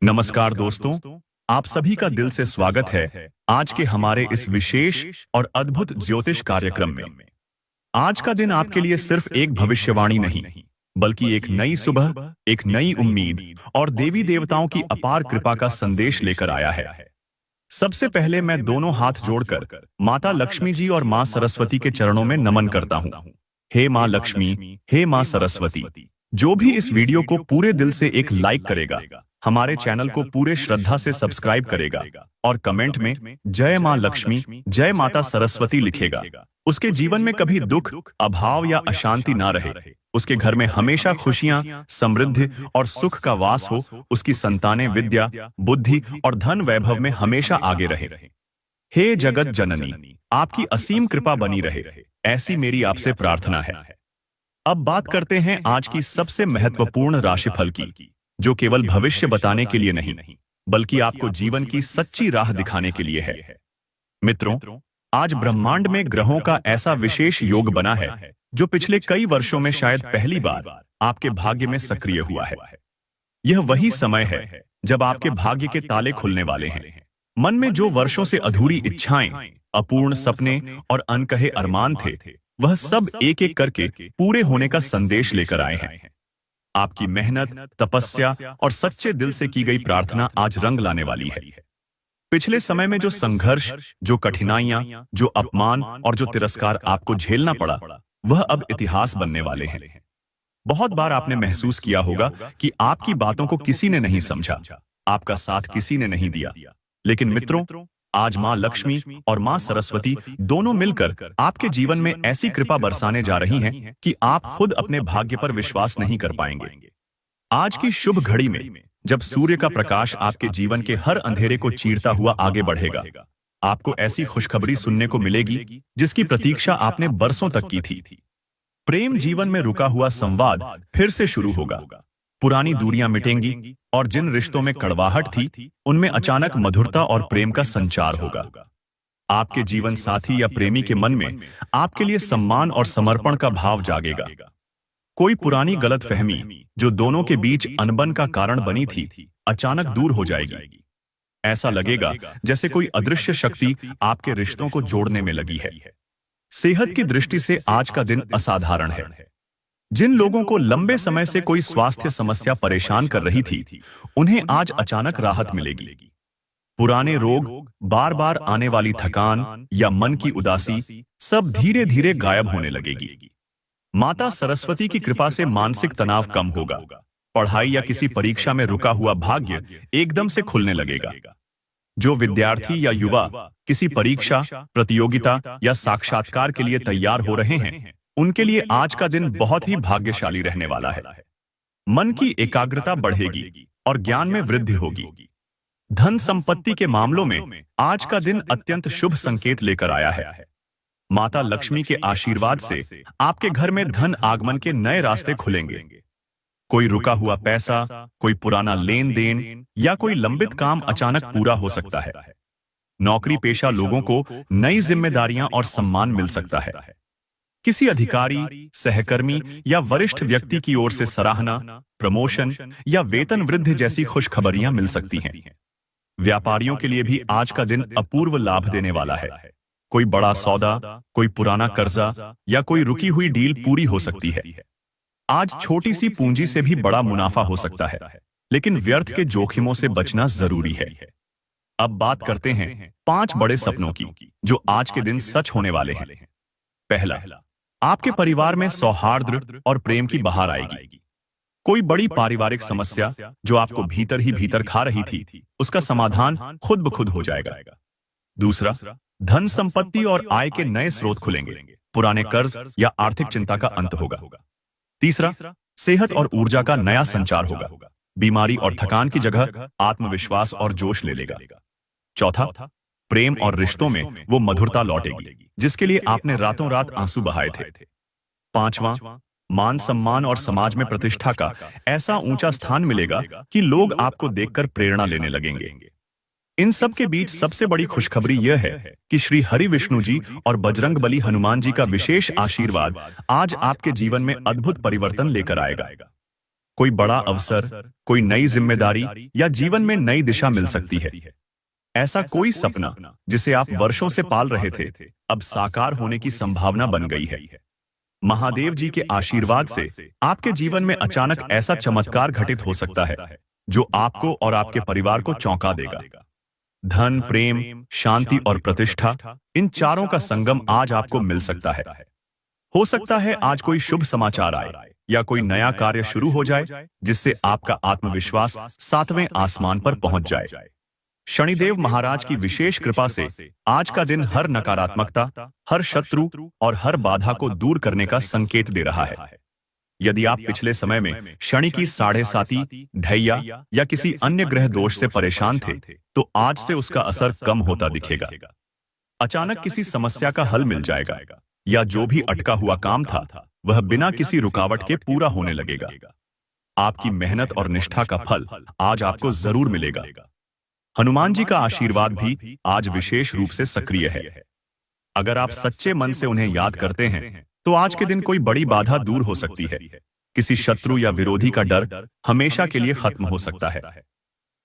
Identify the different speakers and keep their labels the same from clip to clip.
Speaker 1: नमस्कार दोस्तों, आप सभी का दिल से स्वागत है आज के हमारे इस विशेष और अद्भुत ज्योतिष कार्यक्रम में। आज का दिन आपके लिए सिर्फ एक भविष्यवाणी नहीं, बल्कि एक नई सुबह, एक नई उम्मीद और देवी देवताओं की अपार कृपा का संदेश लेकर आया है। सबसे पहले मैं दोनों हाथ जोड़कर माता लक्ष्मी जी और मां सरस्वती के चरणों में नमन करता हूं। हे मां लक्ष्मी, हे मां सरस्वती, जो भी इस वीडियो को पूरे दिल से एक लाइक करेगा, हमारे चैनल को पूरे श्रद्धा से सब्सक्राइब करेगा और कमेंट में जय मां लक्ष्मी, जय माता सरस्वती लिखेगा, उसके जीवन में कभी दुख, अभाव या अशांति ना रहे। उसके घर में हमेशा खुशियां, समृद्धि और सुख का वास हो। उसकी संतानें विद्या, बुद्धि और धन वैभव में हमेशा आगे रहे। हे जगत जननी, आपकी असीम कृपा बनी रहे, ऐसी मेरी आपसे प्रार्थना है। अब बात करते हैं आज की सबसे महत्वपूर्ण राशिफल की, जो केवल भविष्य बताने के लिए नहीं, बल्कि आपको जीवन की सच्ची राह दिखाने के लिए है। मित्रों, आज ब्रह्मांड में ग्रहों का ऐसा विशेष योग बना है जो पिछले कई वर्षों में शायद पहली बार आपके भाग्य में सक्रिय हुआ है। यह वही समय है जब आपके भाग्य के ताले खुलने वाले हैं। मन में जो वर्षों से अधूरी इच्छाएं, अपूर्ण सपने और अनकहे अरमान थे, वह सब एक एक करके पूरे होने का संदेश लेकर आए हैं। आपकी मेहनत, तपस्या और सच्चे दिल से की गई प्रार्थना आज रंग लाने वाली है। पिछले समय में जो संघर्ष, जो कठिनाइयां, जो अपमान और जो तिरस्कार आपको झेलना पड़ा, वह अब इतिहास बनने वाले हैं। बहुत बार आपने महसूस किया होगा कि आपकी बातों को किसी ने नहीं समझा, आपका साथ किसी ने नहीं दिया। लेकिन मित्रों, आज मां लक्ष्मी और मां सरस्वती दोनों मिलकर आपके जीवन में ऐसी कृपा बरसाने जा रही हैं कि आप खुद अपने भाग्य पर विश्वास नहीं कर पाएंगे। आज की शुभ घड़ी में, जब सूर्य का प्रकाश आपके जीवन के हर अंधेरे को चीरता हुआ आगे बढ़ेगा, आपको ऐसी खुशखबरी सुनने को मिलेगी जिसकी प्रतीक्षा आपने बरसों तक की थी। प्रेम जीवन में रुका हुआ संवाद फिर से शुरू होगा। पुरानी दूरियां मिटेंगी और जिन रिश्तों में कड़वाहट थी, उनमें अचानक मधुरता और प्रेम का संचार होगा। आपके जीवन साथी या प्रेमी के मन में आपके लिए सम्मान और समर्पण का भाव जागेगा। कोई पुरानी गलतफहमी जो दोनों के बीच अनबन का कारण बनी थी, अचानक दूर हो जाएगी। ऐसा लगेगा जैसे कोई अदृश्य शक्ति आपके रिश्तों को जोड़ने में लगी है। सेहत की दृष्टि से आज का दिन असाधारण है। जिन लोगों को लंबे समय से कोई स्वास्थ्य समस्या परेशान कर रही थी, उन्हें आज अचानक राहत मिलेगी। पुराने रोग, बार बार आने वाली थकान या मन की उदासी सब धीरे धीरे गायब होने लगेगी। माता सरस्वती की कृपा से मानसिक तनाव कम होगा। पढ़ाई या किसी परीक्षा में रुका हुआ भाग्य एकदम से खुलने लगेगा। जो विद्यार्थी या युवा किसी परीक्षा, प्रतियोगिता या साक्षात्कार के लिए तैयार हो रहे हैं, उनके लिए आज का दिन बहुत ही भाग्यशाली रहने वाला है। मन की एकाग्रता बढ़ेगी और ज्ञान में वृद्धि होगी। धन संपत्ति के मामलों में आज का दिन अत्यंत शुभ संकेत लेकर आया है। माता लक्ष्मी के आशीर्वाद से आपके घर में धन आगमन के नए रास्ते खुलेंगे। कोई रुका हुआ पैसा, कोई पुराना लेन देन या कोई लंबित काम अचानक पूरा हो सकता है। नौकरी पेशा लोगों को नई जिम्मेदारियां और सम्मान मिल सकता है। किसी अधिकारी, सहकर्मी या वरिष्ठ व्यक्ति की ओर से सराहना, प्रमोशन या वेतन वृद्धि जैसी खुशखबरियां मिल सकती हैं। व्यापारियों के लिए भी आज का दिन अपूर्व लाभ देने वाला है। कोई बड़ा सौदा, कोई पुराना कर्जा या कोई रुकी हुई डील पूरी हो सकती है। आज छोटी सी पूंजी से भी बड़ा मुनाफा हो सकता है, लेकिन व्यर्थ के जोखिमों से बचना जरूरी है। अब बात करते हैं 5 बड़े सपनों की, जो आज के दिन सच होने वाले हैं। पहला, आपके परिवार में सौहार्द और प्रेम की बहार आएगी। कोई बड़ी पारिवारिक समस्या जो आपको भीतर ही भीतर खा रही थी, उसका समाधान खुद ब खुद हो जाएगा। दूसरा, धन संपत्ति और आय के नए स्रोत खुलेंगे। पुराने कर्ज या आर्थिक चिंता का अंत होगा। तीसरा, सेहत और ऊर्जा का नया संचार होगा। बीमारी और थकान की जगह आत्मविश्वास और जोश ले लेगा। चौथा, प्रेम और रिश्तों में वो मधुरता लौटेगी जिसके लिए आपने रातों रात आंसू बहाए थे। पांचवां, मान सम्मान और समाज में प्रतिष्ठा का ऐसा ऊंचा स्थान मिलेगा कि लोग आपको देखकर प्रेरणा लेने लगेंगे। इन सब के बीच सबसे बड़ी खुशखबरी यह है कि श्री हरि विष्णु जी और बजरंगबली हनुमान जी का विशेष आशीर्वाद आज आपके जीवन में अद्भुत परिवर्तन लेकर आएगा। कोई बड़ा अवसर, कोई नई जिम्मेदारी या जीवन में नई दिशा मिल सकती है। ऐसा कोई सपना जिसे आप वर्षों से पाल रहे थे, अब साकार होने की संभावना बन गई है। महादेव जी के आशीर्वाद से आपके जीवन में अचानक ऐसा चमत्कार घटित हो सकता है जो आपको और आपके परिवार को चौंका देगा। धन, प्रेम, शांति और प्रतिष्ठा, इन चारों का संगम आज आपको मिल सकता है। हो सकता है आज कोई शुभ समाचार आए या कोई नया कार्य शुरू हो जाए जिससे आपका आत्मविश्वास 7वें आसमान पर पहुंच जाए। शनिदेव महाराज की विशेष कृपा से आज का दिन हर नकारात्मकता, हर शत्रु और हर बाधा को दूर करने का संकेत दे रहा है। यदि आप पिछले समय में शनि की 7.5 ढैया या किसी अन्य ग्रह दोष से परेशान थे, तो आज से उसका असर कम होता दिखेगा। अचानक किसी समस्या का हल मिल जाएगा या जो भी अटका हुआ काम था वह बिना किसी रुकावट के पूरा होने लगेगा। आपकी मेहनत और निष्ठा का फल आज आपको जरूर मिलेगा। हनुमान जी का आशीर्वाद भी आज विशेष रूप से सक्रिय है। अगर आप सच्चे मन से उन्हें याद करते हैं तो आज के दिन कोई बड़ी बाधा दूर हो सकती है। किसी शत्रु या विरोधी का डर हमेशा के लिए खत्म हो सकता है।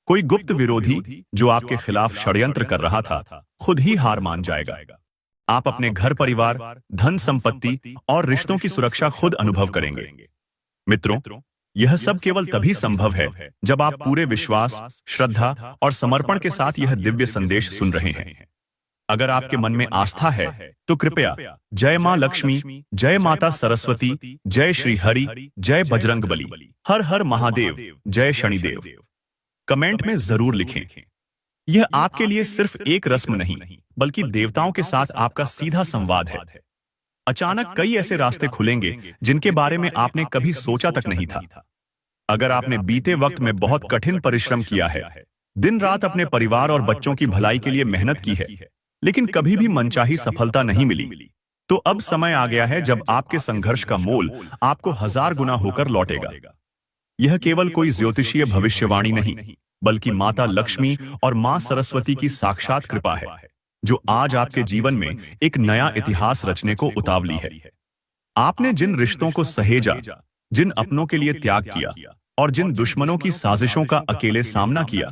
Speaker 1: कोई गुप्त विरोधी जो आपके खिलाफ षड्यंत्र कर रहा था, खुद ही हार मान जाएगा। आप अपने घर परिवार, धन संपत्ति और रिश्तों की सुरक्षा खुद अनुभव करेंगे। मित्रों, यह सब केवल तभी संभव है जब आप पूरे विश्वास, श्रद्धा और समर्पण के साथ यह दिव्य संदेश सुन रहे हैं। अगर आपके मन में आस्था है तो कृपया जय मां लक्ष्मी, जय माता सरस्वती, जय श्री हरि, जय बजरंगबली, हर हर महादेव, जय शनिदेव कमेंट में जरूर लिखें। यह आपके लिए सिर्फ एक रस्म नहीं, बल्कि देवताओं के साथ आपका सीधा संवाद है। अचानक कई ऐसे रास्ते खुलेंगे जिनके बारे में आपने कभी सोचा तक नहीं था। अगर आपने बीते वक्त में बहुत कठिन परिश्रम किया है, दिन रात अपने परिवार और बच्चों की भलाई के लिए मेहनत की है, लेकिन कभी भी मनचाही सफलता नहीं मिली, तो अब समय आ गया है जब आपके संघर्ष का मोल आपको 1000 गुना होकर लौटेगा। यह केवल कोई ज्योतिषीय भविष्यवाणी नहीं, बल्कि माता लक्ष्मी और मां सरस्वती की साक्षात कृपा है, जो आज आपके जीवन में एक नया इतिहास रचने को उतावली है। आपने जिन रिश्तों को सहेजा, जिन अपनों के लिए त्याग किया और जिन दुश्मनों की साजिशों का अकेले सामना किया,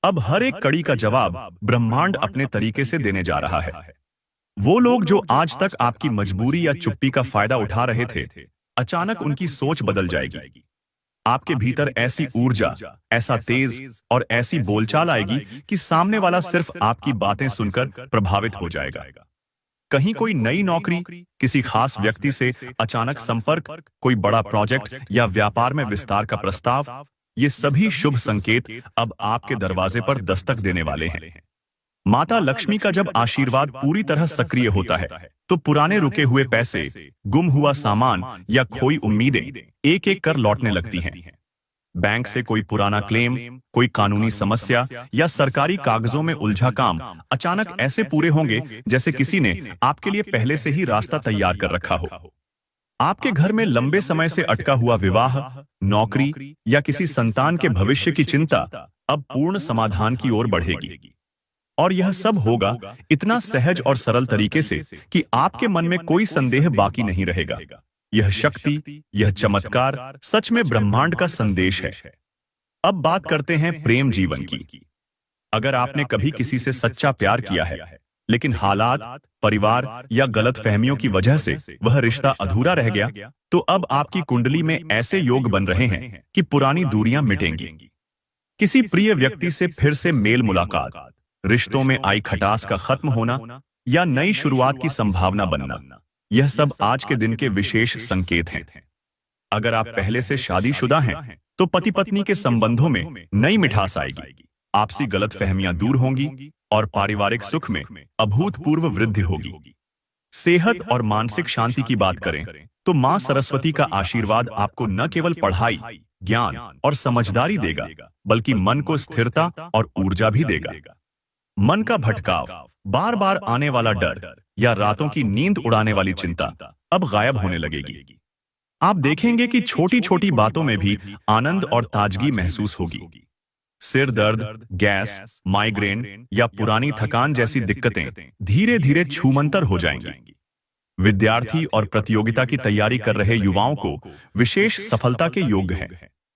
Speaker 1: अब हर एक कड़ी का जवाब ब्रह्मांड अपने तरीके से देने जा रहा है। वो लोग जो आज तक आपकी मजबूरी या चुप्पी का फायदा उठा रहे थे, अचानक उनकी सोच बदल जाएगी। आपके भीतर ऐसी ऊर्जा, ऐसा तेज और ऐसी बोलचाल आएगी कि सामने वाला सिर्फ आपकी बातें सुनकर प्रभावित हो जाएगा। कहीं कोई नई नौकरी, किसी खास व्यक्ति से अचानक संपर्क, कोई बड़ा प्रोजेक्ट या व्यापार में विस्तार का प्रस्ताव, ये सभी शुभ संकेत अब आपके दरवाजे पर दस्तक देने वाले हैं। माता लक्ष्मी का जब आशीर्वाद पूरी तरह सक्रिय होता है, तो पुराने रुके हुए पैसे, गुम हुआ सामान या खोई उम्मीदें एक एक कर लौटने लगती हैं। बैंक से कोई पुराना क्लेम, कोई कानूनी समस्या या सरकारी कागजों में उलझा काम अचानक ऐसे पूरे होंगे जैसे किसी ने आपके लिए पहले से ही रास्ता तैयार कर रखा हो। आपके घर में लंबे समय से अटका हुआ विवाह, नौकरी या किसी संतान के भविष्य की चिंता अब पूर्ण समाधान की ओर बढ़ेगी। और यह सब होगा इतना सहज और सरल तरीके से कि आपके मन में कोई संदेह बाकी नहीं रहेगा। यह शक्ति, यह चमत्कार सच में ब्रह्मांड का संदेश है। अब बात करते हैं प्रेम जीवन की। अगर आपने कभी किसी से सच्चा प्यार किया है, लेकिन हालात, परिवार या गलतफहमियों की वजह से वह रिश्ता अधूरा रह गया, तो अब आपकी कुंडली में ऐसे योग बन रहे हैं कि पुरानी दूरियां मिटेंगी। किसी प्रिय व्यक्ति से फिर से मेल मुलाकात, रिश्तों में आई खटास का खत्म होना या नई शुरुआत की संभावना बनना, यह सब आज के दिन के विशेष संकेत हैं। अगर आप पहले से शादीशुदा हैं, तो पति पत्नी के संबंधों में नई मिठास आएगी, आपसी गलतफहमियां दूर होंगी और पारिवारिक सुख में अभूतपूर्व वृद्धि होगी। सेहत और मानसिक शांति की बात करें तो मां सरस्वती का आशीर्वाद आपको न केवल पढ़ाई, ज्ञान और समझदारी देगा, बल्कि मन को स्थिरता और ऊर्जा भी देगा। मन का भटकाव, बार बार आने वाला डर या रातों की नींद उड़ाने वाली चिंता अब गायब होने लगेगी। आप देखेंगे कि छोटी छोटी बातों में भी आनंद और ताजगी महसूस होगी। सिर दर्द, गैस, माइग्रेन या पुरानी थकान जैसी दिक्कतें धीरे धीरे छूमंतर हो जाएंगी। विद्यार्थी और प्रतियोगिता की तैयारी कर रहे युवाओं को विशेष सफलता के योग हैं।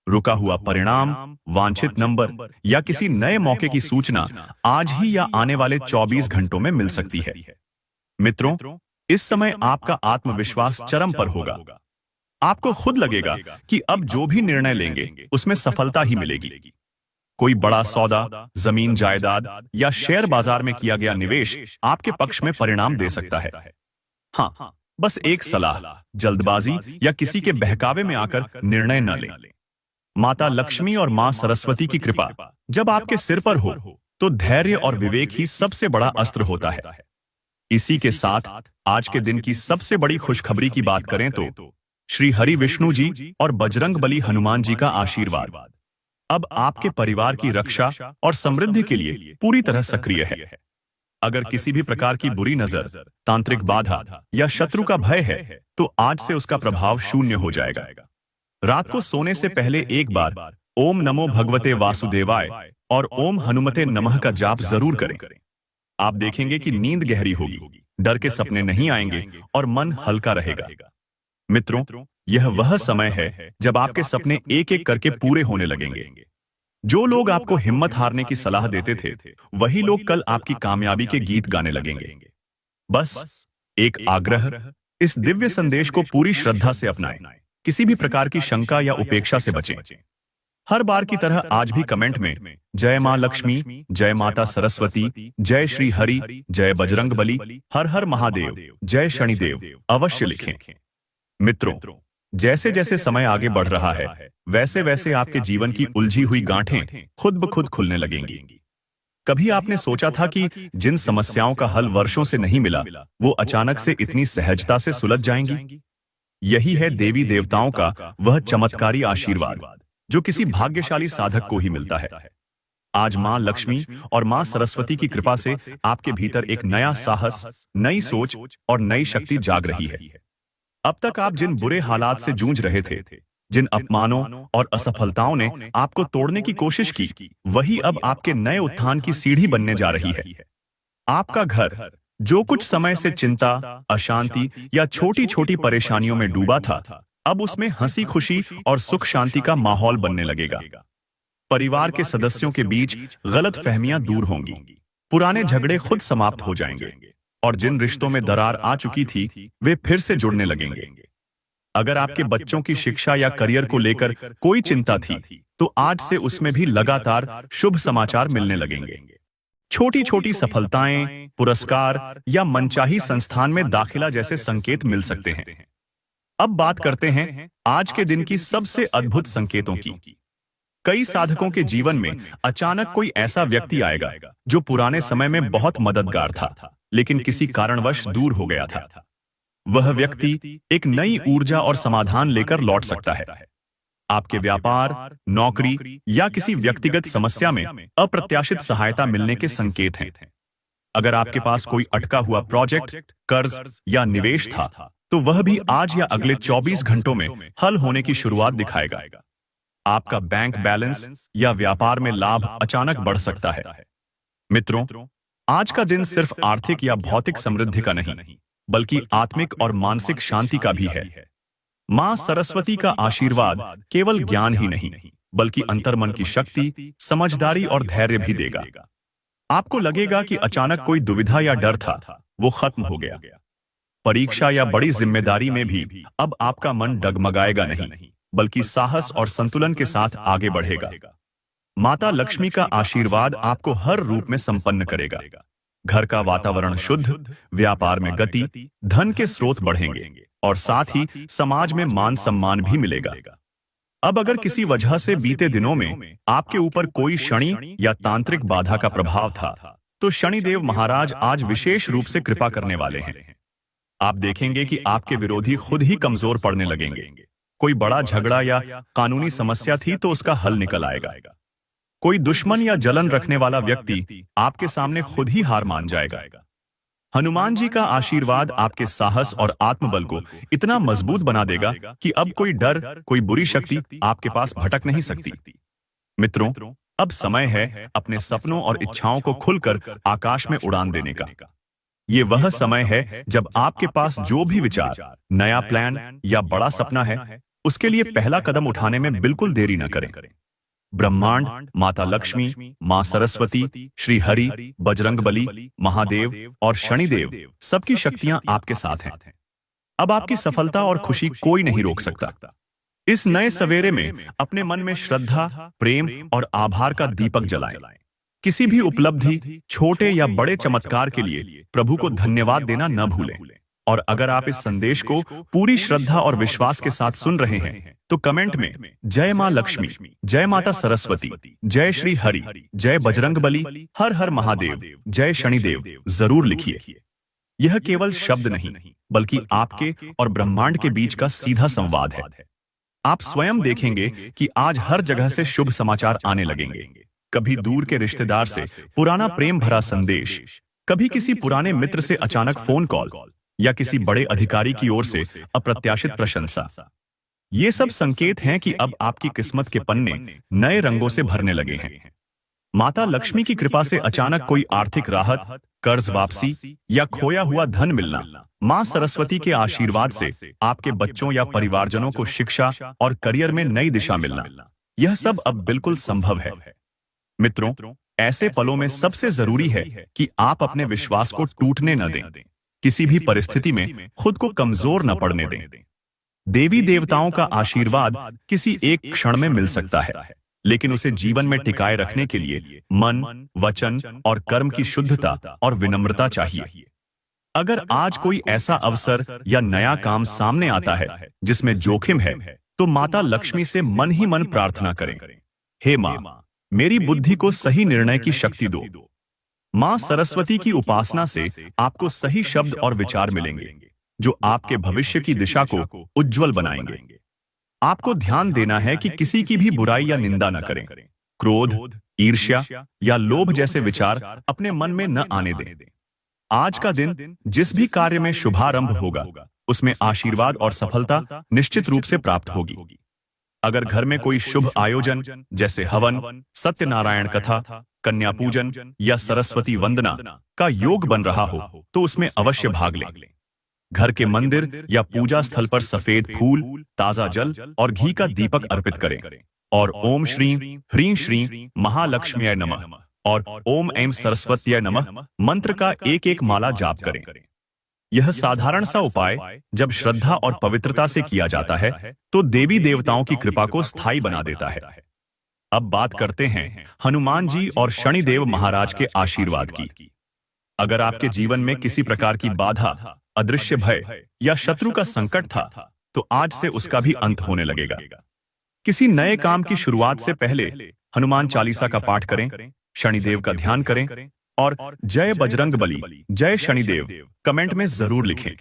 Speaker 1: रुका हुआ परिणाम, वांछित नंबर या किसी नए मौके की सूचना आज ही या आने वाले 24 घंटों में मिल सकती है। मित्रों, इस समय आपका आत्मविश्वास चरम पर होगा। आपको खुद लगेगा कि अब जो भी निर्णय लेंगे उसमें सफलता ही मिलेगी। कोई बड़ा सौदा, जमीन जायदाद या शेयर बाजार में किया गया निवेश आपके पक्ष में परिणाम दे सकता है। हाँ, बस एक सलाह, जल्दबाजी या किसी के बहकावे में आकर निर्णय न लें। माता लक्ष्मी और मां सरस्वती की कृपा जब आपके सिर पर हो तो धैर्य और विवेक ही सबसे बड़ा अस्त्र होता है। इसी के साथ आज के दिन की सबसे बड़ी खुशखबरी की बात करें तो श्री हरि विष्णु जी और बजरंग बली हनुमान जी का आशीर्वाद अब आपके परिवार की रक्षा और समृद्धि के लिए पूरी तरह सक्रिय है। अगर किसी भी प्रकार की बुरी नजर, तांत्रिक बाधा या शत्रु का भय है तो आज से उसका प्रभाव शून्य हो जाएगा। रात को सोने से पहले एक बार ओम नमो भगवते वासुदेवाय और ओम हनुमते नमः का जाप जरूर करें। आप देखेंगे कि नींद गहरी होगी, डर के सपने नहीं आएंगे और मन हल्का रहेगा। मित्रों, यह वह समय है जब आपके सपने एक एक करके पूरे होने लगेंगे। जो लोग आपको हिम्मत हारने की सलाह देते थे, वही लोग कल आपकी कामयाबी के गीत गाने लगेंगे। बस एक आग्रह, इस दिव्य संदेश को पूरी श्रद्धा से अपनाएं। किसी भी प्रकार की शंका या उपेक्षा से बचें। हर बार की तरह आज भी कमेंट में जय मां लक्ष्मी, जय माता सरस्वती, जय श्री हरि, जय बजरंग बली, हर हर महादेव, जय शनिदेव अवश्य लिखें। मित्रों, जैसे जैसे समय आगे बढ़ रहा है वैसे वैसे आपके जीवन की उलझी हुई गांठें खुद ब खुद खुलने लगेंगी। कभी आपने सोचा था कि जिन समस्याओं का हल वर्षों से नहीं मिला वो अचानक से इतनी सहजता से सुलझ जाएंगी? यही है देवी देवताओं का वह चमत्कारी आशीर्वाद जो किसी भाग्यशाली साधक को ही मिलता है। आज मां लक्ष्मी और मां सरस्वती की कृपा से आपके भीतर एक नया साहस, नई सोच और नई शक्ति जाग रही है। अब तक आप जिन बुरे हालात से जूझ रहे थे, जिन अपमानों और असफलताओं ने आपको तोड़ने की कोशिश की, वही अब आपके नए उत्थान की सीढ़ी बनने जा रही है। आपका घर जो कुछ समय से चिंता, अशांति या छोटी छोटी परेशानियों में डूबा था, अब उसमें हंसी खुशी और सुख शांति का माहौल बनने लगेगा। परिवार के सदस्यों के बीच गलत फहमियां दूर होंगी, पुराने झगड़े खुद समाप्त हो जाएंगे और जिन रिश्तों में दरार आ चुकी थी वे फिर से जुड़ने लगेंगे। अगर आपके बच्चों की शिक्षा या करियर को लेकर कोई चिंता थी तो आज से उसमें भी लगातार शुभ समाचार मिलने लगेंगे। छोटी छोटी सफलताएं, पुरस्कार या मनचाही संस्थान में दाखिला जैसे संकेत मिल सकते हैं। अब बात करते हैं आज के दिन की सबसे अद्भुत संकेतों की। कई साधकों के जीवन में अचानक कोई ऐसा व्यक्ति आएगा जो पुराने समय में बहुत मददगार था लेकिन किसी कारणवश दूर हो गया था। वह व्यक्ति एक नई ऊर्जा और समाधान लेकर लौट सकता है। आपके व्यापार, नौकरी या किसी व्यक्तिगत समस्या में अप्रत्याशित सहायता मिलने के संकेत हैं। अगर आपके पास कोई अटका हुआ प्रोजेक्ट, कर्ज या निवेश था तो वह भी आज या अगले 24 घंटों में हल होने की शुरुआत दिखाएगा। आपका बैंक बैलेंस या व्यापार में लाभ अचानक बढ़ सकता है। मित्रों, आज का दिन सिर्फ आर्थिक या भौतिक समृद्धि का नहीं बल्कि आत्मिक और मानसिक शांति का भी है। मां सरस्वती का आशीर्वाद केवल ज्ञान ही नहीं बल्कि अंतर्मन की शक्ति, समझदारी और धैर्य भी देगा। आपको लगेगा कि अचानक कोई दुविधा या डर था, वो खत्म हो गया। परीक्षा या बड़ी जिम्मेदारी में भी अब आपका मन डगमगाएगा नहीं बल्कि साहस और संतुलन के साथ आगे बढ़ेगा। माता लक्ष्मी का आशीर्वाद आपको हर रूप में संपन्न करेगा। घर का वातावरण शुद्ध, व्यापार में गति, धन के स्रोत बढ़ेंगे और साथ ही समाज में मान सम्मान भी मिलेगा। अब अगर किसी वजह से बीते दिनों में आपके ऊपर कोई शनि या तांत्रिक बाधा का प्रभाव था तो शनिदेव महाराज आज विशेष रूप से कृपा करने वाले हैं। आप देखेंगे कि आपके विरोधी खुद ही कमजोर पड़ने लगेंगे। कोई बड़ा झगड़ा या कानूनी समस्या थी तो उसका हल निकल आएगा। कोई दुश्मन या जलन रखने वाला व्यक्ति आपके सामने खुद ही हार मान जाएगा। हनुमान जी का आशीर्वाद आपके साहस और आत्मबल को इतना मजबूत बना देगा कि अब कोई डर, कोई बुरी शक्ति आपके पास भटक नहीं सकती। मित्रों, अब समय है अपने सपनों और इच्छाओं को खुलकर आकाश में उड़ान देने का। ये वह समय है जब आपके पास जो भी विचार, नया प्लान या बड़ा सपना है उसके लिए पहला कदम उठाने में बिल्कुल देरी न करें। ब्रह्मांड, माता लक्ष्मी, मां सरस्वती, श्री हरि, बजरंगबली, महादेव और शनिदेव सबकी शक्तियां आपके साथ हैं। अब आपकी सफलता और खुशी कोई नहीं रोक सकता। इस नए सवेरे में अपने मन में श्रद्धा, प्रेम और आभार का दीपक जलाएं। किसी भी उपलब्धि, छोटे या बड़े चमत्कार के लिए प्रभु को धन्यवाद देना न भूलें। और अगर आप इस संदेश को पूरी श्रद्धा और विश्वास के साथ सुन रहे हैं तो कमेंट में जय मां लक्ष्मी, जय माता सरस्वती, जय श्री हरि, जय बजरंगबली, हर हर महादेव, जय शनिदेव जरूर लिखिए। यह केवल शब्द नहीं बल्कि आपके और ब्रह्मांड के बीच का सीधा संवाद है। आप स्वयं देखेंगे कि आज हर जगह से शुभ समाचार आने लगेंगे। कभी दूर के रिश्तेदार से पुराना प्रेम भरा संदेश, कभी किसी पुराने मित्र से अचानक फोन कॉल या किसी बड़े अधिकारी की ओर से अप्रत्याशित प्रशंसा। ये सब संकेत हैं कि अब आपकी किस्मत के पन्ने नए रंगों से भरने लगे हैं। माता लक्ष्मी की कृपा से अचानक कोई आर्थिक राहत, कर्ज वापसी या खोया हुआ धन मिलना, मां सरस्वती के आशीर्वाद से आपके बच्चों या परिवारजनों को शिक्षा और करियर में नई दिशा मिलना, यह सब अब बिल्कुल संभव है। मित्रों, ऐसे पलों में सबसे जरूरी है कि आप अपने विश्वास को टूटने न दें। किसी भी परिस्थिति में खुद को कमजोर न पड़ने दें। देवी देवताओं का आशीर्वाद किसी एक क्षण में मिल सकता है, लेकिन उसे जीवन में टिकाए रखने के लिए मन, वचन और कर्म की शुद्धता और विनम्रता चाहिए। अगर आज कोई ऐसा अवसर या नया काम सामने आता है जिसमें जोखिम है, तो माता लक्ष्मी से मन ही मन प्रार्थना करें, हे मां, मेरी बुद्धि को सही निर्णय की शक्ति दो। मां सरस्वती की उपासना से आपको सही शब्द और विचार मिलेंगे जो आपके भविष्य की दिशा को उज्जवल बनाएंगे। आपको ध्यान देना है कि किसी की भी बुराई या निंदा न करें। क्रोध, ईर्ष्या या लोभ जैसे विचार अपने मन में न आने दें। आज का दिन जिस भी कार्य में शुभारंभ होगा, उसमें आशीर्वाद और सफलता निश्चित रूप से प्राप्त होगी। अगर घर में कोई शुभ आयोजन जैसे हवन, सत्यनारायण कथा, कन्या पूजन या सरस्वती वंदना का योग बन रहा हो, तो उसमें अवश्य भाग लें। घर के मंदिर या पूजा स्थल पर सफेद फूल, ताजा जल और घी का दीपक अर्पित करें और ओम श्रीं ह्रीं श्रीं महालक्ष्म्याय नमः और ओम ऐं सरस्वत्याय नमः मंत्र का एक एक माला जाप करें। यह साधारण सा उपाय जब श्रद्धा और पवित्रता से किया जाता है तो देवी देवताओं की कृपा को स्थायी बना देता है। अब बात करते हैं हनुमान जी और शनिदेव महाराज के आशीर्वाद की। अगर आपके जीवन में किसी प्रकार की बाधा, अदृश्य भय या शत्रु का संकट था, तो आज से उसका भी अंत होने लगेगा। किसी नए काम की शुरुआत से पहले हनुमान चालीसा का पाठ करें, शनिदेव का ध्यान करें और जय बजरंगबली, जय शनिदेव कमेंट में जरूर लिखें।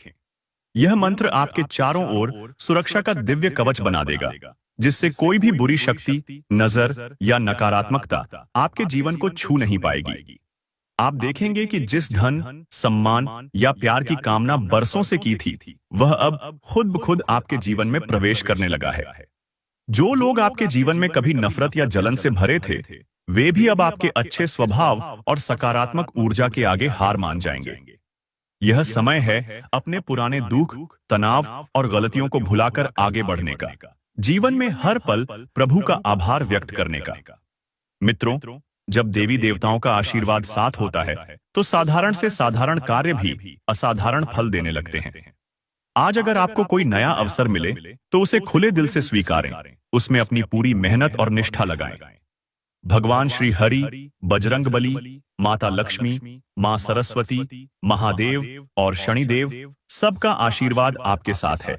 Speaker 1: यह मंत्र आपके चारों ओर सुरक्षा का दिव्य कवच बना देगा, जिससे कोई भी बुरी शक्ति, नजर या नकारात्मकता आपके जीवन को छू नहीं पाएगी। आप देखेंगे कि जिस धन, सम्मान या प्यार की कामना बरसों से की थी, वह अब खुद ब खुद आपके जीवन में प्रवेश करने लगा है। जो लोग आपके जीवन में कभी नफरत या जलन से भरे थे, वे भी अब आपके अच्छे स्वभाव और सकारात्मक ऊर्जा के आगे हार मान जाएंगे। यह समय है अपने पुराने दुख, तनाव और गलतियों को भुलाकर आगे बढ़ने का, जीवन में हर पल प्रभु का आभार व्यक्त करने का। मित्रों, जब देवी देवताओं का आशीर्वाद साथ होता है तो साधारण से साधारण कार्य भी असाधारण फल देने लगते हैं। आज अगर आपको कोई नया अवसर मिले तो उसे खुले दिल से स्वीकारें, उसमें अपनी पूरी मेहनत और निष्ठा लगाएं। भगवान श्री हरि, बजरंगबली, माता लक्ष्मी, मां सरस्वती, महादेव और शनिदेव सबका आशीर्वाद आपके साथ है।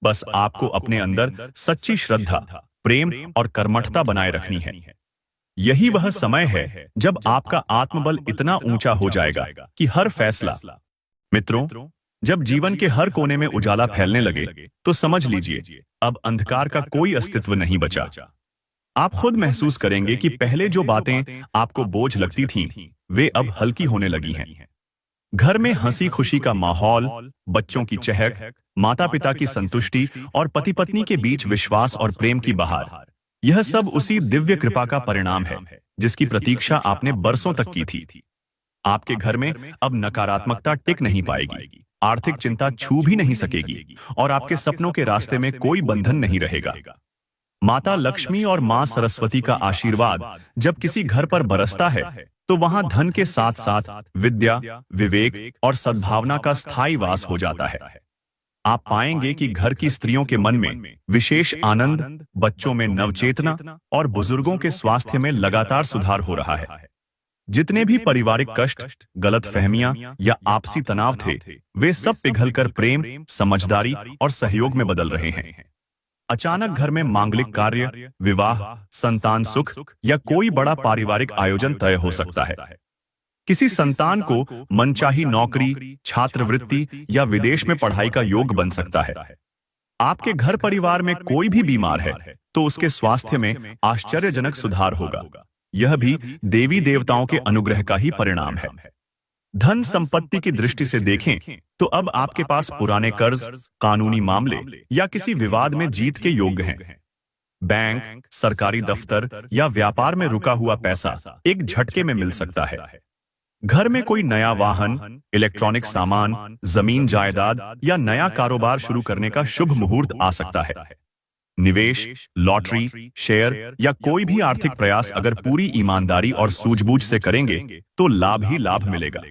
Speaker 1: बस आपको अपने अंदर सच्ची श्रद्धा, प्रेम और कर्मठता बनाए रखनी है। यही वह समय है जब आपका आत्मबल इतना ऊंचा हो जाएगा कि हर फैसला। मित्रों, जब जीवन के हर कोने में उजाला फैलने लगे तो समझ लीजिए अब अंधकार का कोई अस्तित्व नहीं बचा। आप खुद महसूस करेंगे कि पहले जो बातें आपको बोझ लगती थीं, वे अब हल्की होने लगी हैं। घर में हंसी खुशी का माहौल, बच्चों की चहक, माता पिता की संतुष्टि और पति पत्नी के बीच विश्वास और प्रेम की बहार, यह सब उसी दिव्य कृपा का परिणाम है जिसकी प्रतीक्षा आपने बरसों तक की थी। आपके घर में अब नकारात्मकता टिक नहीं पाएगी। आर्थिक चिंता छू भी नहीं सकेगी और आपके सपनों के रास्ते में कोई बंधन नहीं रहेगा। माता लक्ष्मी और मां सरस्वती का आशीर्वाद जब किसी घर पर बरसता है तो वहां धन के साथ साथ विद्या, विवेक और सद्भावना का स्थायी वास हो जाता है। आप पाएंगे कि घर की स्त्रियों के मन में विशेष आनंद, बच्चों में नवचेतना और बुजुर्गों के स्वास्थ्य में लगातार सुधार हो रहा है। जितने भी पारिवारिक कष्ट, गलतफहमियां या आपसी तनाव थे, वे सब पिघलकर प्रेम, समझदारी और सहयोग में बदल रहे हैं। अचानक घर में मांगलिक कार्य, विवाह, संतान सुख या कोई बड़ा पारिवारिक आयोजन तय हो सकता है। किसी संतान को मनचाही नौकरी, छात्रवृत्ति या विदेश में पढ़ाई का योग बन सकता है। आपके घर परिवार में कोई भी बीमार है तो उसके स्वास्थ्य में आश्चर्यजनक सुधार होगा। यह भी देवी देवताओं के अनुग्रह का ही परिणाम है। धन संपत्ति की दृष्टि से देखें तो अब आपके पास पुराने कर्ज, कानूनी मामले या किसी विवाद में जीत के योग हैं। बैंक, सरकारी दफ्तर या व्यापार में रुका हुआ पैसा एक झटके में मिल सकता है। घर में कोई नया वाहन, इलेक्ट्रॉनिक सामान, जमीन जायदाद या नया कारोबार शुरू करने का शुभ मुहूर्त आ सकता है। निवेश, लॉटरी, शेयर या कोई भी आर्थिक प्रयास अगर पूरी ईमानदारी और सूझबूझ से करेंगे तो लाभ ही लाभ मिलेगा।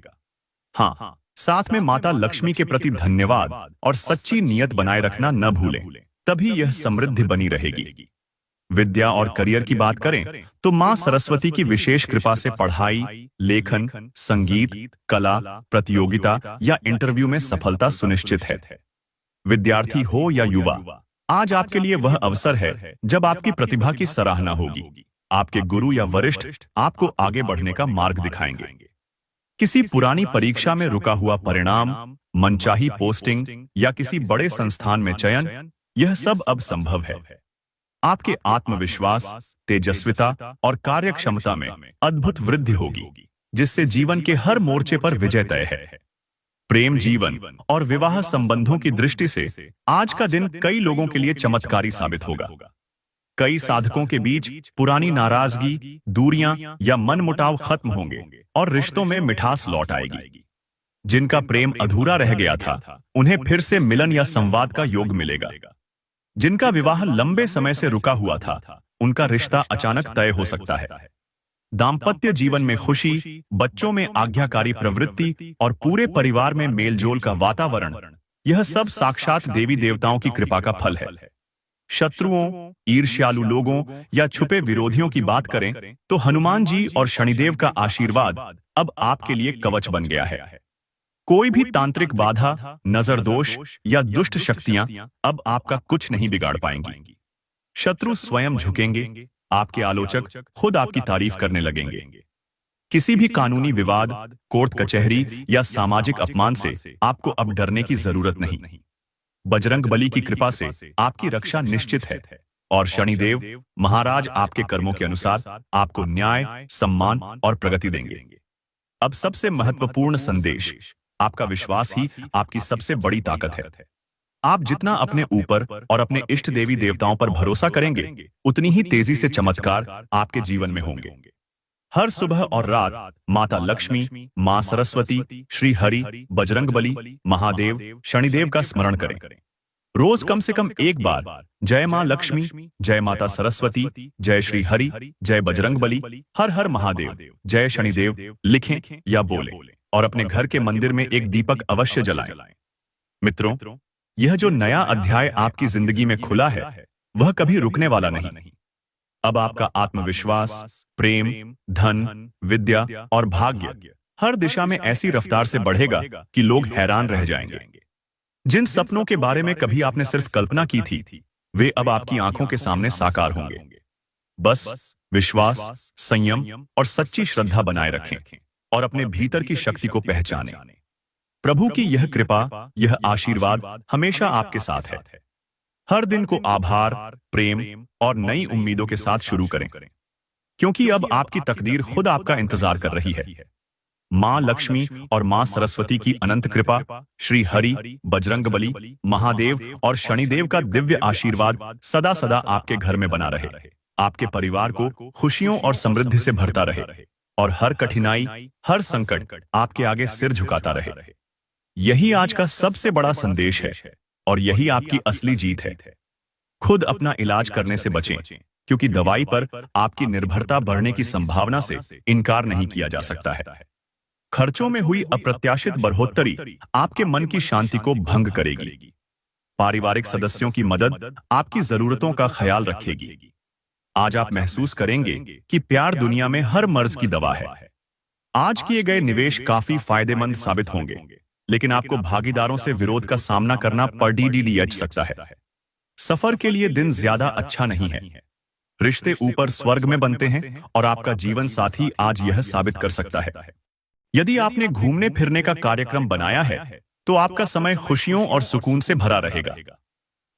Speaker 1: हाँ, साथ में माता लक्ष्मी के प्रति धन्यवाद और सच्ची नियत बनाए रखना न भूलें, तभी यह समृद्धि बनी रहेगी। विद्या और करियर की बात करें तो मां सरस्वती की विशेष कृपा से पढ़ाई, लेखन, संगीत, कला, प्रतियोगिता या इंटरव्यू में सफलता सुनिश्चित है। विद्यार्थी हो या युवा, आज आपके लिए वह अवसर है जब आपकी प्रतिभा की सराहना होगी। आपके गुरु या वरिष्ठ आपको आगे बढ़ने का मार्ग दिखाएंगे। किसी पुरानी परीक्षा में रुका हुआ परिणाम, मनचाही पोस्टिंग या किसी बड़े संस्थान में चयन, यह सब अब संभव है। आपके आत्मविश्वास, तेजस्विता और कार्यक्षमता में अद्भुत वृद्धि होगी, जिससे जीवन के हर मोर्चे पर विजय तय है। प्रेम जीवन और विवाह संबंधों की दृष्टि से आज का दिन कई लोगों के लिए चमत्कारी साबित होगा। कई साधकों के बीच पुरानी नाराजगी, दूरियां या मनमुटाव खत्म होंगे और रिश्तों में मिठास लौट आएगी। जिनका प्रेम अधूरा रह गया था, उन्हें फिर से मिलन या संवाद का योग मिलेगा। जिनका विवाह लंबे समय से रुका हुआ था, उनका रिश्ता अचानक तय हो सकता है। दाम्पत्य जीवन में खुशी, बच्चों में आज्ञाकारी प्रवृत्ति और पूरे परिवार में मेलजोल का वातावरण, यह सब साक्षात देवी देवताओं की कृपा का फल है। शत्रुओं, ईर्ष्यालु लोगों या छुपे विरोधियों की बात करें तो हनुमान जी और शनिदेव का आशीर्वाद अब आपके लिए कवच बन गया है। कोई भी तांत्रिक बाधा, नजर दोष या दुष्ट शक्तियां अब आपका कुछ नहीं बिगाड़ पाएंगी। शत्रु स्वयं झुकेंगे, आपके आलोचक खुद आपकी तारीफ करने लगेंगे। किसी भी कानूनी विवाद, कोर्ट कचहरी या सामाजिक अपमान से आपको अब डरने की जरूरत नहीं। बजरंग बली की कृपा से आपकी रक्षा निश्चित है और शनिदेव महाराज आपके कर्मों के अनुसार आपको न्याय, सम्मान और प्रगति देंगे। अब सबसे महत्वपूर्ण संदेश, आपका विश्वास ही आपकी सबसे बड़ी ताकत है। आप जितना अपने ऊपर और अपने इष्ट देवी देवताओं पर भरोसा करेंगे, उतनी ही तेजी से चमत्कार आपके जीवन में होंगे। हर सुबह और रात माता लक्ष्मी, मां सरस्वती, श्री हरि, बजरंग बली, महादेव, शनिदेव का स्मरण करें। रोज कम से कम एक बार जय मां लक्ष्मी, जय माता सरस्वती, जय श्री हरि, जय बजरंग बली, हर हर महादेव, जय शनिदेव लिखें या बोलें और अपने घर के मंदिर में एक दीपक अवश्य जलाएं। मित्रों, यह जो नया अध्याय आपकी जिंदगी में खुला है, वह कभी रुकने वाला नहीं। अब आपका आत्मविश्वास, प्रेम, धन, विद्या और भाग्य हर दिशा में ऐसी रफ्तार से बढ़ेगा कि लोग हैरान रह जाएंगे। जिन सपनों के बारे में कभी आपने सिर्फ कल्पना की थी, वे अब आपकी आंखों के सामने साकार होंगे। बस विश्वास, संयम और सच्ची श्रद्धा बनाए रखें और अपने भीतर की शक्ति को पहचानें। प्रभु की यह कृपा, यह आशीर्वाद हमेशा आपके साथ है। हर दिन को आभार, प्रेम और नई उम्मीदों के साथ शुरू करें, क्योंकि अब आपकी तकदीर खुद आपका इंतजार कर रही है। मां लक्ष्मी और मां सरस्वती की अनंत कृपा, श्री हरि, बजरंग बली, महादेव और शनिदेव का दिव्य आशीर्वाद सदा सदा आपके घर में बना रहे, आपके परिवार को खुशियों और समृद्धि से भरता रहे और हर कठिनाई, हर संकट आपके आगे सिर झुकाता रहे। यही आज का सबसे बड़ा संदेश है और यही आपकी असली जीत है। खुद अपना इलाज करने से बचें, क्योंकि दवाई पर आपकी निर्भरता बढ़ने की संभावना से इनकार नहीं किया जा सकता है। खर्चों में हुई अप्रत्याशित बढ़ोतरी आपके मन की शांति को भंग करेगी। पारिवारिक सदस्यों की मदद आपकी जरूरतों का ख्याल रखेगी। आज आप महसूस करेंगे कि प्यार दुनिया में हर मर्ज की दवा है। आज किए गए निवेश काफी फायदेमंद साबित होंगे, लेकिन आपको भागीदारों से विरोध का सामना करना पड़ सकता है। सफर के लिए दिन ज्यादा अच्छा नहीं है। रिश्ते ऊपर स्वर्ग में बनते हैं और आपका जीवन साथी आज यह साबित कर सकता है। यदि आपने घूमने फिरने का कार्यक्रम बनाया है तो आपका समय खुशियों और सुकून से भरा रहेगा।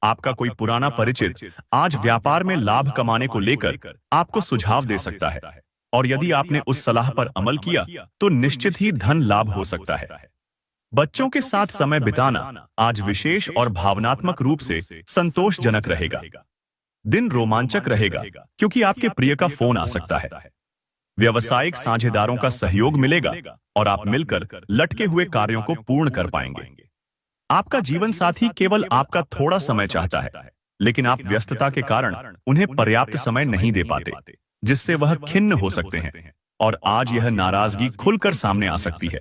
Speaker 1: आपका कोई पुराना परिचित आज व्यापार में लाभ कमाने को लेकर आपको सुझाव दे सकता है, और यदि आपने उस सलाह पर अमल किया तो निश्चित ही धन लाभ हो सकता है। बच्चों के साथ समय बिताना आज विशेष और भावनात्मक रूप से संतोषजनक रहेगा। दिन रोमांचक रहेगा क्योंकि आपके प्रिय का फोन आ सकता है। व्यावसायिक साझेदारों का सहयोग मिलेगा और आप मिलकर लटके हुए कार्यों को पूर्ण कर पाएंगे। आपका जीवन साथी केवल आपका थोड़ा समय चाहता है, लेकिन आप व्यस्तता के कारण उन्हें पर्याप्त समय नहीं दे पाते, जिससे वह खिन्न हो सकते हैं और आज यह नाराजगी खुलकर सामने आ सकती है।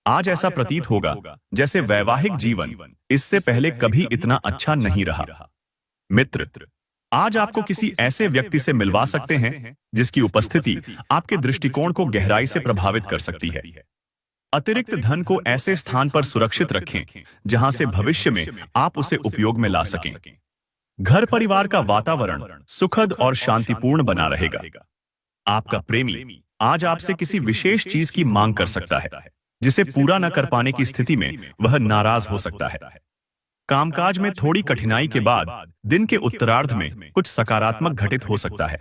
Speaker 1: आज ऐसा प्रतीत होगा जैसे वैवाहिक जीवन इससे पहले कभी इतना अच्छा नहीं रहा। मित्र, आज आपको किसी ऐसे व्यक्ति से मिलवा सकते हैं जिसकी उपस्थिति आपके दृष्टिकोण को गहराई से प्रभावित कर सकती है। अतिरिक्त धन को ऐसे स्थान पर सुरक्षित रखें जहां से भविष्य में आप उसे उपयोग में ला सकें। घर परिवार का वातावरण सुखद और शांतिपूर्ण बना रहेगा। आपका प्रेमी आज आपसे किसी विशेष चीज की मांग कर सकता है, जिसे पूरा न कर पाने की स्थिति में वह नाराज हो सकता है। कामकाज में थोड़ी कठिनाई के बाद दिन के उत्तरार्ध में कुछ सकारात्मक घटित हो सकता है।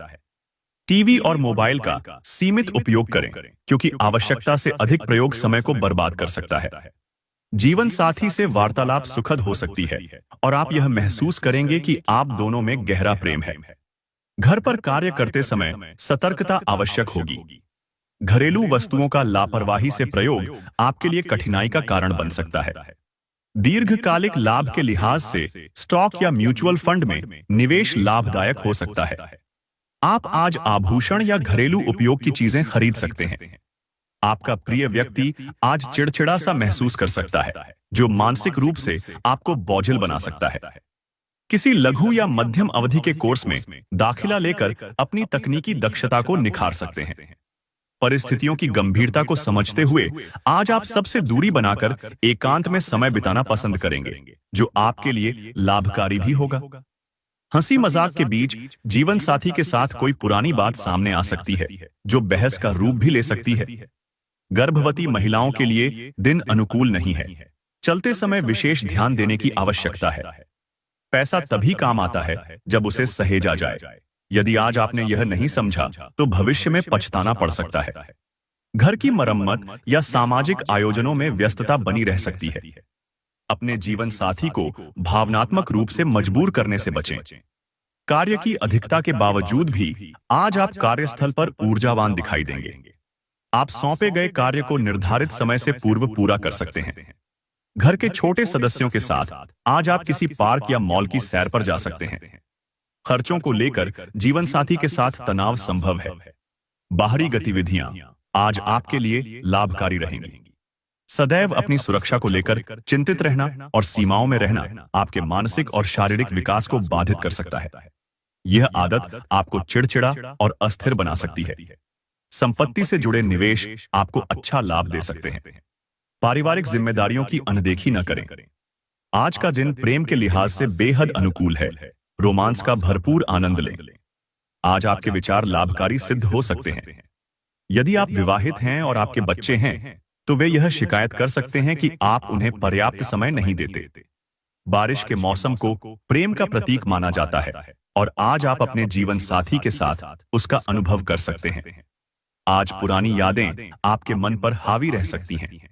Speaker 1: टीवी और मोबाइल का सीमित उपयोग करें, क्योंकि आवश्यकता से अधिक प्रयोग समय को बर्बाद कर सकता है। जीवन साथी से वार्तालाप सुखद हो सकती है और आप यह महसूस करेंगे कि आप दोनों में गहरा प्रेम है। घर पर कार्य करते समय सतर्कता आवश्यक होगी। घरेलू वस्तुओं का लापरवाही से प्रयोग आपके लिए कठिनाई का कारण बन सकता है। दीर्घकालिक लाभ के लिहाज से स्टॉक या म्यूचुअल फंड में निवेश लाभदायक हो सकता है। आप आज आभूषण या घरेलू उपयोग की चीजें खरीद सकते हैं। आपका प्रिय व्यक्ति आज चिड़चिड़ा सा महसूस कर सकता है, जो मानसिक रूप से आपको बोझिल बना सकता है। किसी लघु या मध्यम अवधि के कोर्स में दाखिला लेकर अपनी तकनीकी दक्षता को निखार सकते हैं। परिस्थितियों की गंभीरता को समझते हुए आज आप सबसे दूरी बनाकर एकांत में समय बिताना पसंद करेंगे, जो आपके लिए लाभकारी भी होगा। हंसी मजाक के बीच जीवन साथी के साथ कोई पुरानी बात सामने आ सकती है, जो बहस का रूप भी ले सकती है। गर्भवती महिलाओं के लिए दिन अनुकूल नहीं है। चलते समय विशेष ध्यान देने की आवश्यकता है। पैसा तभी काम आता है जब उसे सहेजा जाए। यदि आज आपने यह नहीं समझा तो भविष्य में पछताना पड़ सकता है। घर की मरम्मत या सामाजिक आयोजनों में व्यस्तता बनी रह सकती है। अपने जीवन साथी को भावनात्मक रूप से मजबूर करने से बचें। कार्य की अधिकता के बावजूद भी आज आप कार्यस्थल पर ऊर्जावान दिखाई देंगे। आप सौंपे गए कार्य को निर्धारित समय से पूर्व पूरा कर सकते हैं। घर के छोटे सदस्यों के साथ आज आप किसी पार्क या मॉल की सैर पर जा सकते हैं। खर्चों को लेकर जीवन साथी के साथ तनाव संभव है। बाहरी गतिविधियां आज आपके लिए लाभकारी रहेंगी। सदैव अपनी सुरक्षा को लेकर चिंतित रहना और सीमाओं में रहना आपके मानसिक और शारीरिक विकास को बाधित कर सकता है। यह आदत आपको चिड़चिड़ा और अस्थिर बना सकती है। संपत्ति से जुड़े निवेश आपको अच्छा लाभ दे सकते हैं। पारिवारिक जिम्मेदारियों की अनदेखी न करें। आज का दिन प्रेम के लिहाज से बेहद अनुकूल है। रोमांस का भरपूर आनंद लें। आज आपके विचार लाभकारी सिद्ध हो सकते हैं। यदि आप विवाहित हैं और आपके बच्चे हैं तो वे यह शिकायत कर सकते हैं कि आप उन्हें पर्याप्त समय नहीं देते। बारिश के मौसम को प्रेम का प्रतीक माना जाता है और आज आप अपने जीवन साथी के साथ उसका अनुभव कर सकते हैं। आज पुरानी यादें आपके मन पर हावी रह सकती हैं,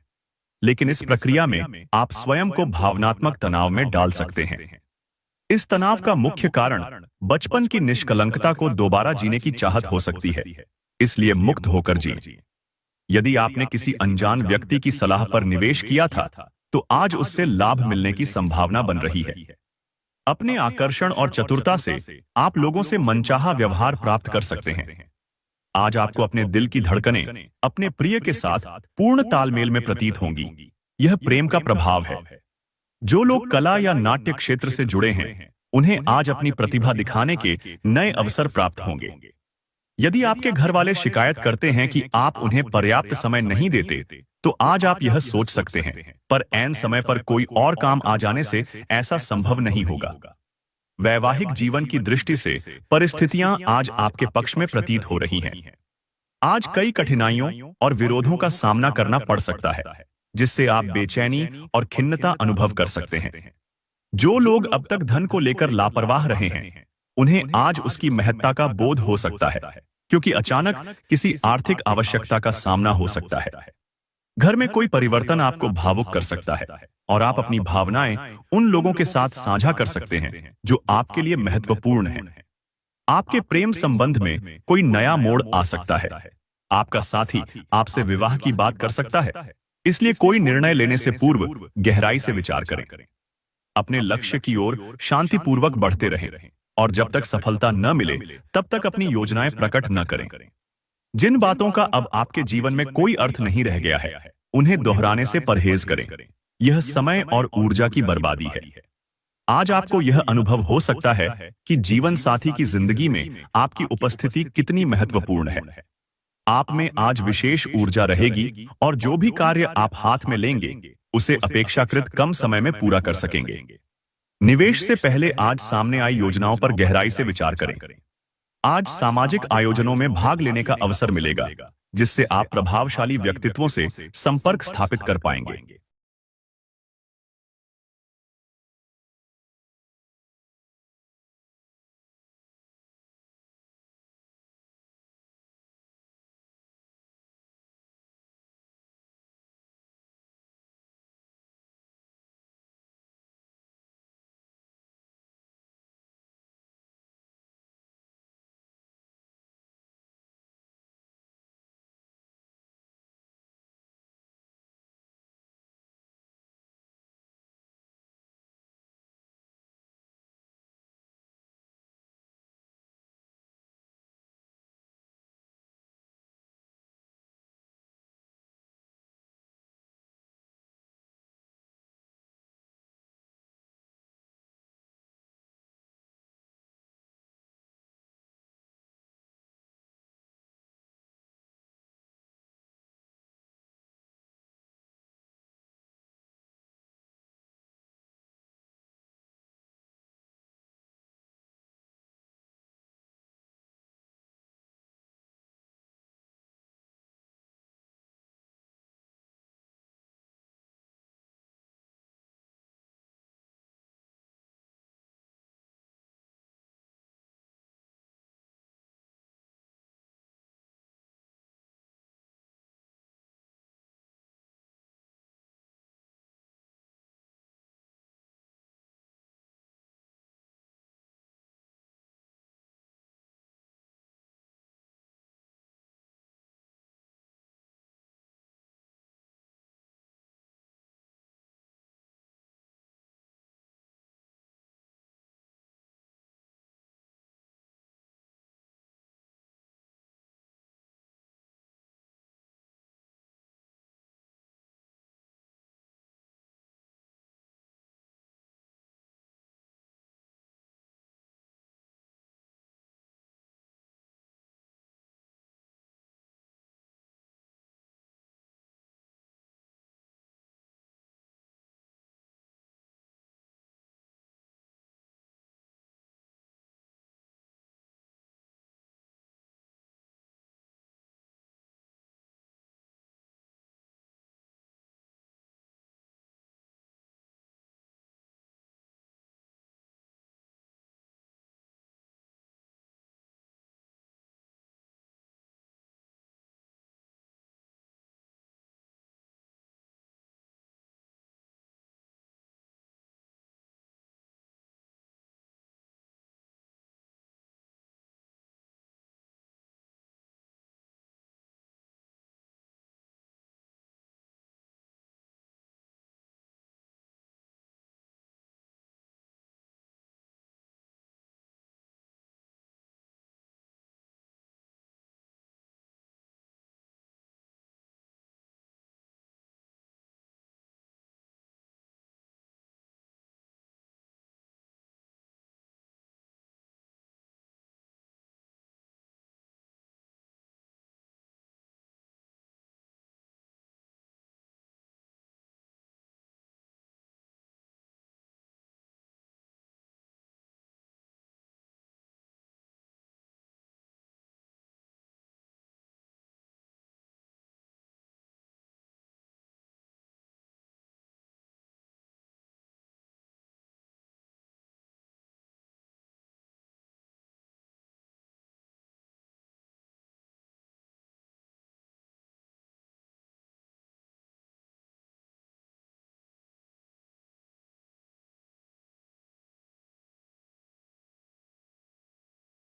Speaker 1: लेकिन इस प्रक्रिया में आप स्वयं को भावनात्मक तनाव में डाल सकते हैं। इस तनाव का मुख्य कारण बचपन की निष्कलंकता को दोबारा जीने की चाहत हो सकती है, इसलिए मुक्त होकर जिएं। यदि आपने किसी अनजान व्यक्ति की सलाह पर निवेश किया था तो आज उससे लाभ मिलने की संभावना बन रही है। अपने आकर्षण और चतुरता से आप लोगों से मनचाहा व्यवहार प्राप्त कर सकते हैं। आज आपको अपने दिल की धड़कनें अपने प्रिय के साथ पूर्ण तालमेल में प्रतीत होंगी। यह प्रेम का प्रभाव है। जो लोग कला या नाट्य क्षेत्र से जुड़े हैं, उन्हें आज अपनी प्रतिभा दिखाने के नए अवसर प्राप्त होंगे। यदि आपके घर वाले शिकायत करते हैं कि आप उन्हें पर्याप्त समय नहीं देते, तो आज आप यह सोच सकते हैं, पर ऐन समय पर कोई और काम आ जाने से ऐसा संभव नहीं होगा। वैवाहिक जीवन की दृष्टि से परिस्थितियां आज आपके पक्ष में प्रतीत हो रही हैं। आज कई कठिनाइयों और विरोधों का सामना करना पड़ सकता है, जिससे आप बेचैनी और खिन्नता अनुभव कर सकते हैं। जो लोग अब तक धन को लेकर लापरवाह रहे हैं, उन्हें आज उसकी महत्ता का बोध हो सकता है, क्योंकि अचानक किसी आर्थिक आवश्यकता का सामना हो सकता है। घर में कोई परिवर्तन आपको भावुक कर सकता है और आप अपनी भावनाएं उन लोगों के साथ साझा कर सकते हैं जो आपके लिए महत्वपूर्ण हैं। आपके प्रेम संबंध में कोई नया मोड़ आ सकता है। आपका साथी आपसे विवाह की बात कर सकता है, इसलिए कोई निर्णय लेने से पूर्व गहराई से विचार करें। अपने लक्ष्य की ओर शांतिपूर्वक बढ़ते रहें और जब तक सफलता न मिले तब तक अपनी योजनाएं प्रकट न करें। जिन बातों का अब आपके जीवन में कोई अर्थ नहीं रह गया है, उन्हें दोहराने से परहेज करें। यह समय और ऊर्जा की बर्बादी है। आज आपको यह अनुभव हो सकता है कि जीवन साथी की जिंदगी में आपकी उपस्थिति कितनी महत्वपूर्ण है। आप में आज विशेष ऊर्जा रहेगी और जो भी कार्य आप हाथ में लेंगे, उसे अपेक्षाकृत कम समय में पूरा कर सकेंगे। निवेश से पहले आज सामने आई योजनाओं पर गहराई से विचार करें। आज सामाजिक आयोजनों में भाग लेने का अवसर मिलेगा, जिससे आप प्रभावशाली व्यक्तित्वों से संपर्क स्थापित कर पाएंगे।